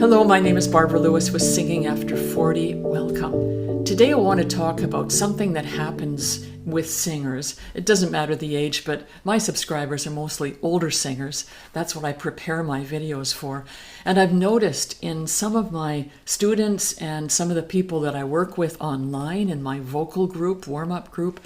Hello, my name is Barbara Lewis with Singing After 40. Welcome. Today I want to talk about something that happens with singers. It doesn't matter the age, but my subscribers are mostly older singers. That's what I prepare my videos for. And I've noticed in some of my students and some of the people that I work with online in my vocal group, warm-up group,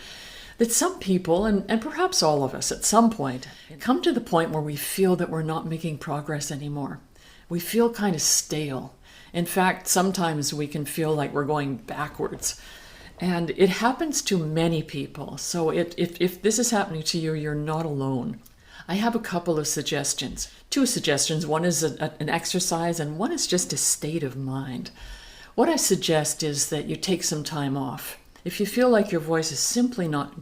that some people, and perhaps all of us at some point, come to the point where we feel that we're not making progress anymore. We feel kind of stale. In fact, sometimes we can feel like we're going backwards. And it happens to many people. So if this is happening to you, you're not alone. I have a couple of suggestions. Two suggestions. One is an exercise and one is just a state of mind. What I suggest is that you take some time off. If you feel like your voice is simply not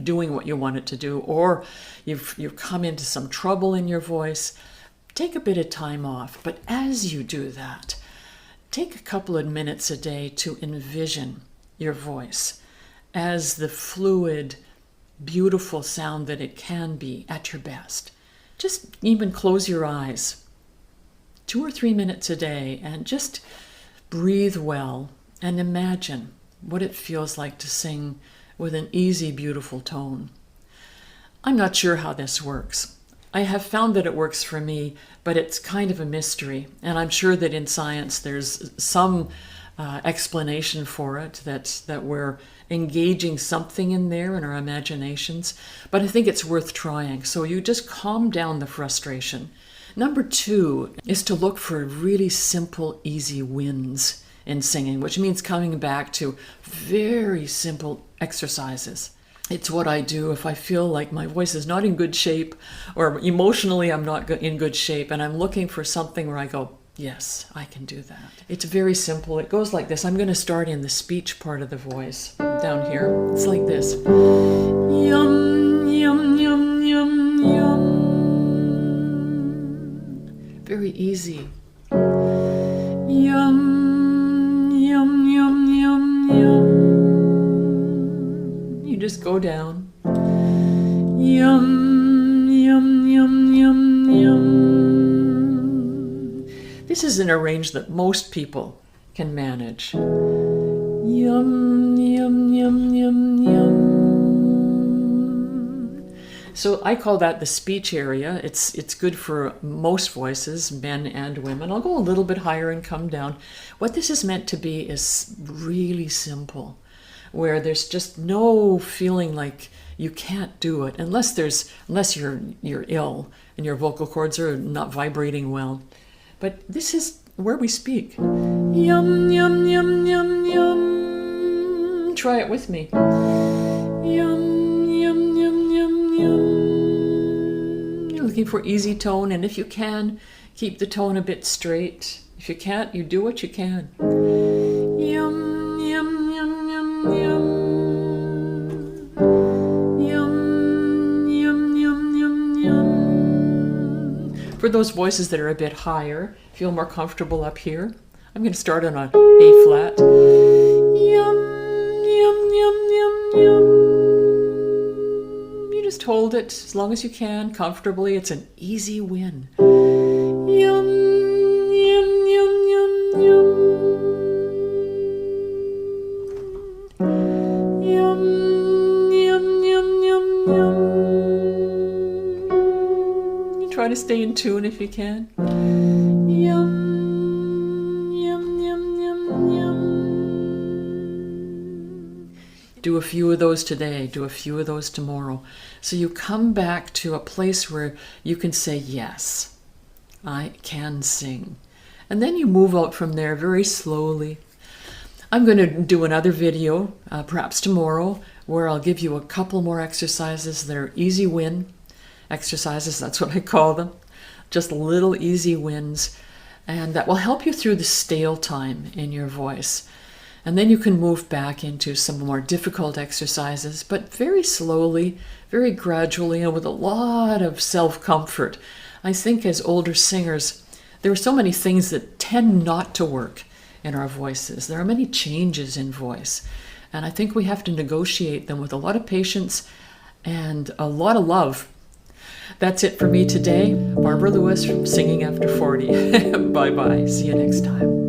doing what you want it to do, or you've come into some trouble in your voice, take a bit of time off. But as you do that, take a couple of minutes a day to envision your voice as the fluid, beautiful sound that it can be at your best. Just even close your eyes 2 or 3 minutes a day and just breathe well and imagine what it feels like to sing with an easy, beautiful tone. I'm not sure how this works. I have found that it works for me, but it's kind of a mystery. And I'm sure that in science there's some explanation for it, that we're engaging something in there in our imaginations. But I think it's worth trying. So you just calm down the frustration. Number 2 is to look for really simple, easy wins in singing, which means coming back to very simple exercises. It's what I do if I feel like my voice is not in good shape or emotionally I'm not in good shape and I'm looking for something where I go, yes, I can do that. It's very simple. It goes like this. I'm going to start in the speech part of the voice down here. It's like this. Yum, yum, yum, yum, yum. Very easy. Yum, yum, yum, yum, yum. You just go down. Yum, yum, yum, yum, yum. This is an arrangement that most people can manage. Yum, yum, yum, yum, yum. So I call that the speech area. It's good for most voices, men and women. I'll go a little bit higher and come down. What this is meant to be is really simple, where there's just no feeling like you can't do it unless you're ill and your vocal cords are not vibrating well. But this is where we speak. Yum, yum, yum, yum, yum. Try it with me. Yum, yum, yum, yum, yum. You're looking for easy tone, and if you can, keep the tone a bit straight. If you can't, you do what you can. Yum, yum, yum, yum, yum. Yum, yum, yum, yum, yum. For those voices that are a bit higher, feel more comfortable up here. I'm going to start on a A flat. Yum, yum, yum, yum, yum. You just hold it as long as you can, comfortably. It's an easy win. Yum, yum, yum, yum, yum. Yum, yum, yum, yum, yum. You try to stay in tune if you can. Yum, yum, yum, yum, yum. Do a few of those today, do a few of those tomorrow. So you come back to a place where you can say, yes, I can sing. And then you move out from there very slowly. I'm going to do another video, perhaps tomorrow, where I'll give you a couple more exercises that are easy win exercises. That's what I call them. Just little easy wins. And that will help you through the stale time in your voice. And then you can move back into some more difficult exercises, but very slowly, very gradually, and with a lot of self-comfort. I think as older singers, there are so many things that tend not to work in our voices. There are many changes in voice. And I think we have to negotiate them with a lot of patience and a lot of love. That's it for me today. Barbara Lewis from Singing After 40. Bye-bye. See you next time.